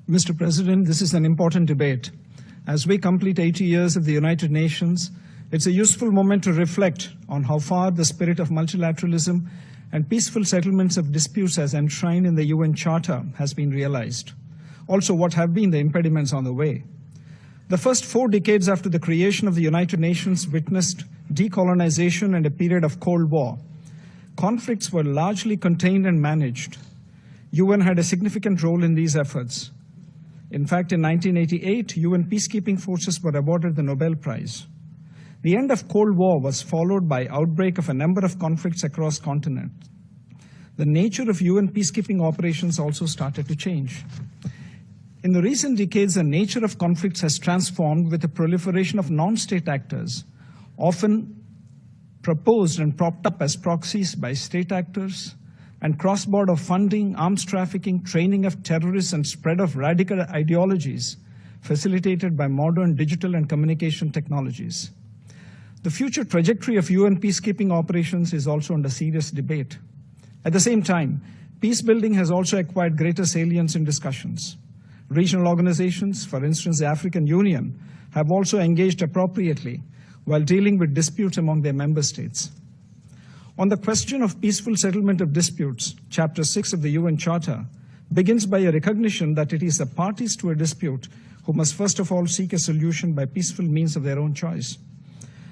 Mr. President, this is an important debate. As we complete 80 years of the United Nations, it's a useful moment to reflect on how far the spirit of multilateralism and peaceful settlements of disputes as enshrined in the UN Charter has been realized. Also, what have been the impediments on the way? The first 4 decades after the creation of the United Nations witnessed decolonization and a period of Cold War. Conflicts were largely contained and managed. UN had a significant role in these efforts. In fact, in 1988, UN peacekeeping forces were awarded the Nobel Prize. The end of Cold War was followed by outbreak of a number of conflicts across continents. The nature of UN peacekeeping operations also started to change. In the recent decades, the nature of conflicts has transformed with the proliferation of non-state actors, often proposed and propped up as proxies by state actors, and cross-border funding, arms trafficking, training of terrorists, and spread of radical ideologies facilitated by modern digital and communication technologies. The future trajectory of UN peacekeeping operations is also under serious debate. At the same time, peace building has also acquired greater salience in discussions. Regional organizations, for instance, the African Union, have also engaged appropriately while dealing with disputes among their member states. On the question of peaceful settlement of disputes, Chapter 6 of the UN Charter begins by a recognition that it is the parties to a dispute who must first of all seek a solution by peaceful means of their own choice.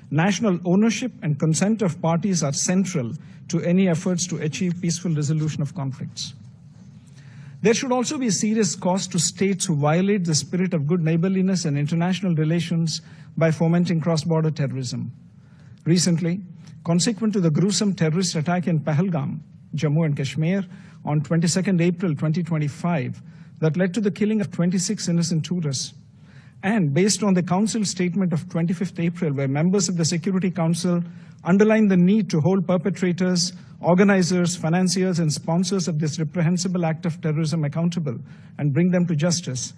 National ownership and consent of parties are central to any efforts to achieve peaceful resolution of conflicts. There should also be serious cost to states who violate the spirit of good neighborliness and international relations by fomenting cross-border terrorism. Recently, consequent to the gruesome terrorist attack in 𝐜𝐫𝐨𝐬𝐬, Jammu and Kashmir, on 22nd April 2025, that led to the killing of 26 innocent tourists, and based on the Council statement of 25th April, where members of the Security Council underlined the need to hold perpetrators, organizers, financiers, and sponsors of this reprehensible act of terrorism accountable and bring them to justice,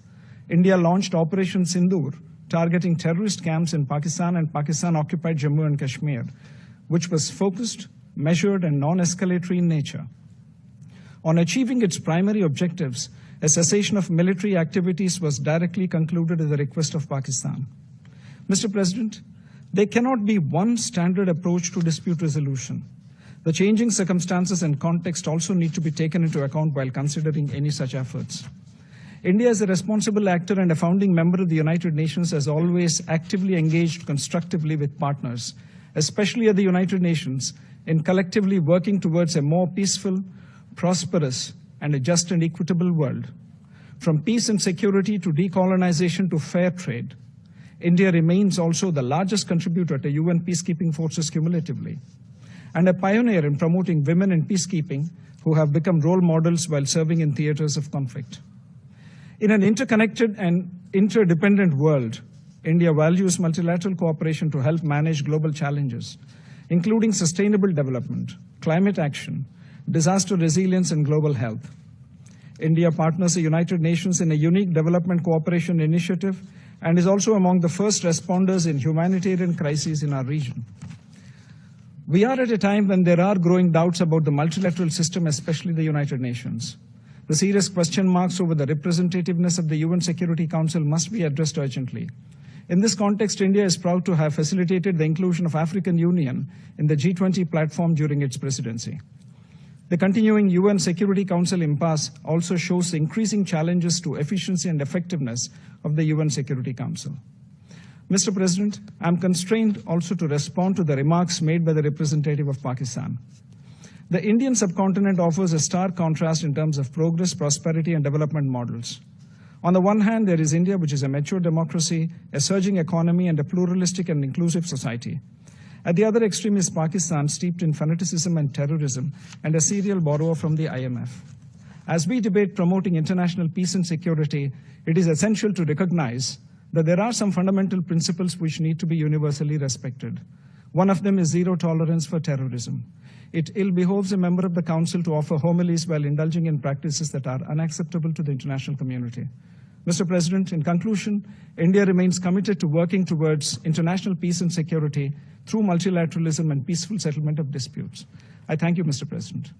India launched Operation Sindoor, targeting terrorist camps in Pakistan and Pakistan-occupied Jammu and Kashmir, which was focused, measured, and non-escalatory in nature. On achieving its primary objectives, a cessation of military activities was directly concluded at the request of Pakistan. Mr. President, there cannot be one standard approach to dispute resolution. The changing circumstances and context also need to be taken into account while considering any such efforts. India, as a responsible actor and a founding member of the United Nations, has always actively engaged constructively with partners, especially at the United Nations, in collectively working towards a more peaceful, prosperous, and a just and equitable world. From peace and security to decolonization to fair trade, India remains also the largest contributor to UN peacekeeping forces cumulatively, and a pioneer in promoting women in peacekeeping who have become role models while serving in theaters of conflict. In an interconnected and interdependent world, India values multilateral cooperation to help manage global challenges, including sustainable development, climate action, disaster resilience, and global health. India partners the United Nations in a unique development cooperation initiative and is also among the first responders in humanitarian crises in our region. We are at a time when there are growing doubts about the multilateral system, especially the United Nations. The serious question marks over the representativeness of the UN Security Council must be addressed urgently. In this context, India is proud to have facilitated the inclusion of African Union in the G20 platform during its presidency. The continuing UN Security Council impasse also shows the increasing challenges to efficiency and effectiveness of the UN Security Council. Mr. President, I am constrained also to respond to the remarks made by the representative of Pakistan. The Indian subcontinent offers a stark contrast in terms of progress, prosperity, and development models. On the one hand, there is India, which is a mature democracy, a surging economy, and a pluralistic and inclusive society. At the other extreme is Pakistan, steeped in fanaticism and terrorism, and a serial borrower from the IMF. As we debate promoting international peace and security, it is essential to recognize that there are some fundamental principles which need to be universally respected. One of them is zero tolerance for terrorism. It ill behoves a member of the Council to offer homilies while indulging in practices that are unacceptable to the international community. Mr. President, in conclusion, India remains committed to working towards international peace and security through multilateralism and peaceful settlement of disputes. I thank you, Mr. President.